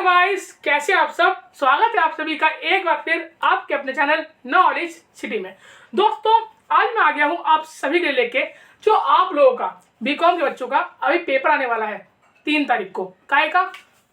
Guys, कैसे आप सब। स्वागत है आप सभी का एक बार फिर आपके अपने चैनल नॉलेज सिटी में। दोस्तों, आज मैं आ गया हूं आप सभी के लिए लेके जो आप लोगों का बीकॉम के बच्चों का अभी पेपर आने वाला है 3 तारीख को। काय का?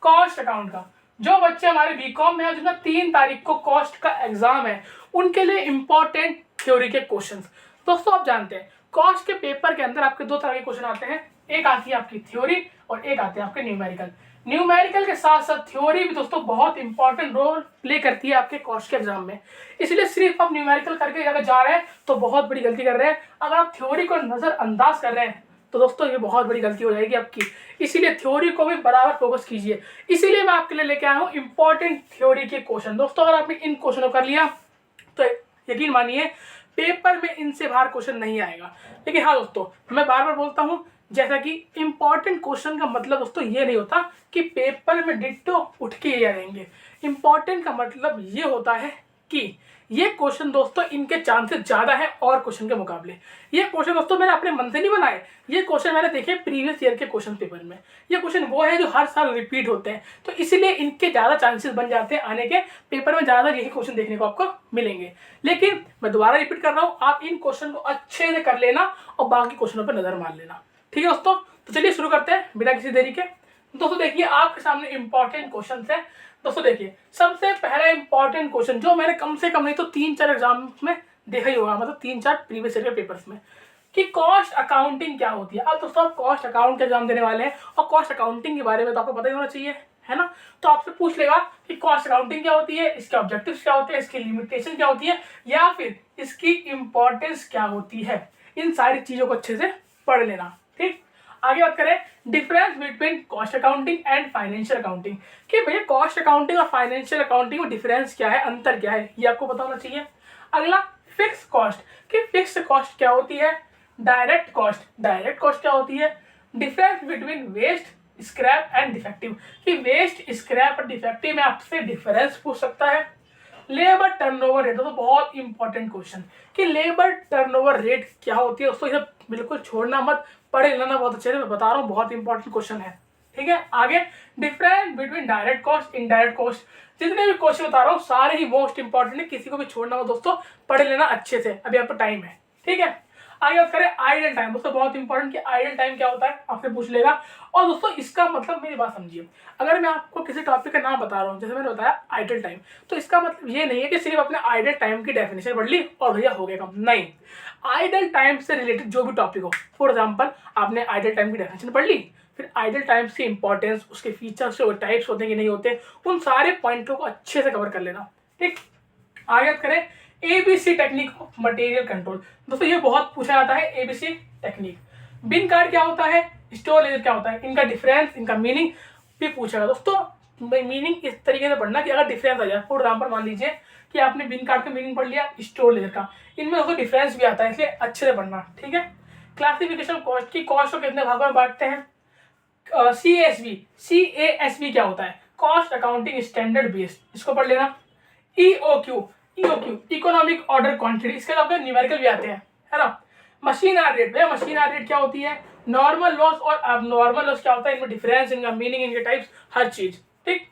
कॉस्ट अकाउंट का। जो बच्चे हमारे बीकॉम में है जिनका 3 तारीख को कॉस्ट का एग्जाम है, उनके लिए इंपॉर्टेंट थ्योरी के क्वेश्चन। दोस्तों, आप जानते हैं कॉस्ट के पेपर के अंदर आपके 2 तरह के क्वेश्चन आते हैं। एक आती है आपकी थ्योरी और एक आते हैं आपके न्यूमेरिकल। न्यूमेरिकल के साथ साथ थ्योरी भी दोस्तों बहुत इंपॉर्टेंट रोल प्ले करती है आपके कॉस्ट के एग्जाम में। इसलिए सिर्फ आप न्यूमेरिकल करके अगर जा रहे हैं तो बहुत बड़ी गलती कर रहे हैं। अगर आप थ्योरी को नजरअंदाज कर रहे हैं तो दोस्तों ये बहुत बड़ी गलती हो जाएगी आपकी। इसीलिए थ्योरी को भी बराबर फोकस कीजिए। इसीलिए मैं आपके लिए लेके आया हूँ इंपॉर्टेंट थ्योरी के क्वेश्चन। दोस्तों, अगर आपने इन क्वेश्चनों कर लिया तो यकीन मानिए पेपर में इनसे बाहर क्वेश्चन नहीं आएगा। लेकिन हाँ दोस्तों, मैं बार बार बोलता हूँ जैसा कि इंपॉर्टेंट क्वेश्चन का मतलब दोस्तों ये नहीं होता कि पेपर में डिट्टो उठ के ये आएंगे। इंपॉर्टेंट का मतलब ये होता है कि ये क्वेश्चन दोस्तों इनके चांसेस ज़्यादा है और क्वेश्चन के मुकाबले। ये क्वेश्चन दोस्तों मैंने अपने मन से नहीं बनाए, ये क्वेश्चन मैंने देखे प्रीवियस ईयर के क्वेश्चन पेपर में। ये क्वेश्चन वो है जो हर साल रिपीट होते हैं, तो इसलिए इनके ज़्यादा चांसेस बन जाते हैं आने के। पेपर में ज़्यादा यही क्वेश्चन देखने को आपको मिलेंगे। लेकिन मैं दोबारा रिपीट कर रहा हूँ, आप इन क्वेश्चन को अच्छे से कर लेना और बाकी क्वेश्चनों पर नजर मार लेना। ठीक है दोस्तों, तो चलिए शुरू करते हैं बिना किसी देरी के। दोस्तों देखिए, आपके सामने इंपॉर्टेंट क्वेश्चन है। दोस्तों देखिए, सबसे पहला इंपॉर्टेंट क्वेश्चन जो मैंने कम से कम नहीं तो 3-4 एग्जाम में देखा ही होगा, मतलब 3-4 प्रीवियस ईयर के पेपर्स में, कि कॉस्ट अकाउंटिंग क्या होती है। अब दोस्तों आप कॉस्ट अकाउंट का एग्जाम देने वाले हैं और कॉस्ट अकाउंटिंग के बारे में तो आपको पता ही होना चाहिए, है ना। तो आपसे पूछ लेगा कि कॉस्ट अकाउंटिंग क्या होती है, इसके ऑब्जेक्टिव्स क्या होते हैं, इसकी लिमिटेशन क्या होती है, या फिर इसकी इंपॉर्टेंस क्या होती है। इन सारी चीजों को अच्छे से पढ़ लेना। ठीक, आगे बात करें difference between cost accounting and financial accounting, कि भैया कॉस्ट अकाउंटिंग और फाइनेंशियल अकाउंटिंग में डिफरेंस क्या है, अंतर क्या है, ये आपको पता होना चाहिए। अगला फिक्स कॉस्ट, कि फिक्स कॉस्ट क्या होती है। डायरेक्ट कॉस्ट क्या होती है। Difference between waste, scrap and defective, कि वेस्ट, स्क्रैप और डिफेक्टिव में आपसे डिफरेंस पूछ सकता है। लेबर टर्नओवर रेट, तो बहुत इंपॉर्टेंट क्वेश्चन, कि लेबर टर्नओवर रेट क्या होती है। दोस्तों ये बिल्कुल छोड़ना मत, पढ़े लेना बहुत अच्छे से, मैं बता रहा हूँ बहुत इंपॉर्टेंट क्वेश्चन है। ठीक है, आगे difference between direct cost, indirect cost. जितने भी क्वेश्चन बता रहा हूँ सारे ही मोस्ट इंपॉर्टेंट है, किसी को भी छोड़ना हो दोस्तों पढ़ लेना अच्छे से, अभी आपको टाइम है। ठीक है, आगे बात करें आइडल टाइम। दोस्तों बहुत इंपॉर्टेंट, कि आइडल टाइम क्या होता है आपसे पूछ लेगा। और दोस्तों इसका मतलब मेरी बात समझिए, अगर मैं आपको किसी टॉपिक का नाम बता रहा हूँ, जैसे मैंने बताया आइडल टाइम, तो इसका मतलब ये नहीं है कि सिर्फ अपने आइडल टाइम की डेफिनेशन पढ़ ली और भैया हो गया काम। नहीं, आइडल टाइम से रिलेटेड जो भी टॉपिक हो, फॉर एग्जाम्पल आपने आइडल टाइम की डेफिनेशन पढ़ ली, फिर आइडल टाइम्स की इंपॉर्टेंस, उसके फीचर्स, जो टाइप्स होते हैं कि नहीं होते, उन सारे पॉइंटों को अच्छे से कवर कर लेना। ठीक, आगे बात करें ABC technique of material control. दोस्तों ये बहुत पूछा जाता है, एबीसी टेक्निक। बिन कार्ड क्या होता है, स्टोर लेजर क्या होता है, इनका डिफरेंस, इनका मीनिंग भी पूछेगा। दोस्तों मीनिंग इस तरीके से पढ़ना कि अगर डिफरेंस आ जाए, फॉर एग्जाम्पल मान लीजिए कि आपने बिन कार्ड का मीनिंग पढ़ लिया, स्टोर लेजर का, इनमें दोस्तों डिफरेंस भी आता है, इसलिए अच्छे से पढ़ना। ठीक है, क्लासिफिकेशन कॉस्ट की, कॉस्ट को कितने भागों में बांटते हैं। CASB क्या होता है, कॉस्ट अकाउंटिंग स्टैंडर्ड बेस्ड, इसको पढ़ लेना। EOQ इकोनॉमिक ऑर्डर क्वांटिटी, इसके अलावा न्यूमेरिकल भी आते हैं, है ना। मशीन आर रेट, भैया मशीन आर रेट क्या होती है। नॉर्मल लॉस और अबनॉर्मल लॉस क्या होता है, इनमें डिफरेंस, इनका मीनिंग, इनके टाइप्स, हर चीज। ठीक,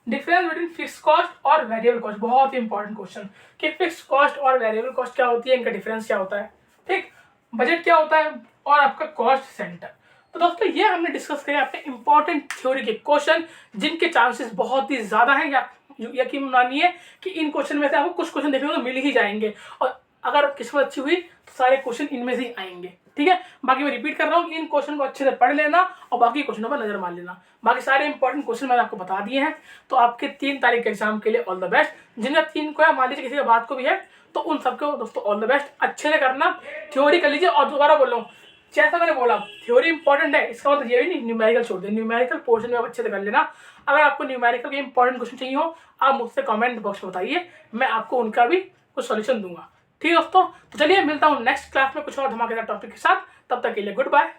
डिफरेंस बिटवीन फिक्स कॉस्ट और वेरिएबल कॉस्ट, बहुत इंपॉर्टेंट क्वेश्चन, कि फिक्स कॉस्ट और वेरिएबल कॉस्ट क्या होती है, इनका डिफरेंस क्या होता है। ठीक, बजट क्या होता है और आपका कॉस्ट सेंटर। तो दोस्तों ये हमने डिस्कस किया अपने इंपॉर्टेंट थ्योरी के क्वेश्चन, जिनके चांसेस बहुत ही ज्यादा हैं, या यकीन मानिए कि इन क्वेश्चन में से आपको कुछ क्वेश्चन देखने को मिल ही जाएंगे, और अगर किस्मत अच्छी हुई तो सारे क्वेश्चन इनमें से ही आएंगे। ठीक है, बाकी मैं रिपीट कर रहा हूँ, इन क्वेश्चन को अच्छे से पढ़ लेना और बाकी क्वेश्चनों पर नजर मार लेना। बाकी सारे इंपॉर्टेंट क्वेश्चन मैंने आपको बता दिए हैं। तो आपके 3 तारीख के एग्जाम के लिए ऑल द बेस्ट। जिनका 3 को है, मान लीजिए किसी का बात को भी है, तो उन सबको दोस्तों ऑल द बेस्ट, अच्छे से करना, थ्योरी कर लीजिए। और दोबारा बोल रहा हूँ, जैसा मैंने बोला थ्योरी इंपॉर्टेंट है, इसका मतलब ये भी नहीं न्यूमेरिकल छोड़ दे, न्यूमेरिकल पोर्शन में आप अच्छे से कर लेना। अगर आपको न्यूमेरिकल के इंपॉर्टेंट क्वेश्चन चाहिए हो, आप मुझसे कमेंट बॉक्स में बताइए, मैं आपको उनका भी कुछ सॉल्यूशन दूंगा। ठीक है दोस्तों, तो चलिए मिलता हूँ नेक्स्ट क्लास में कुछ और धमाकेदार टॉपिक के साथ। तब तक के लिए गुड बाय।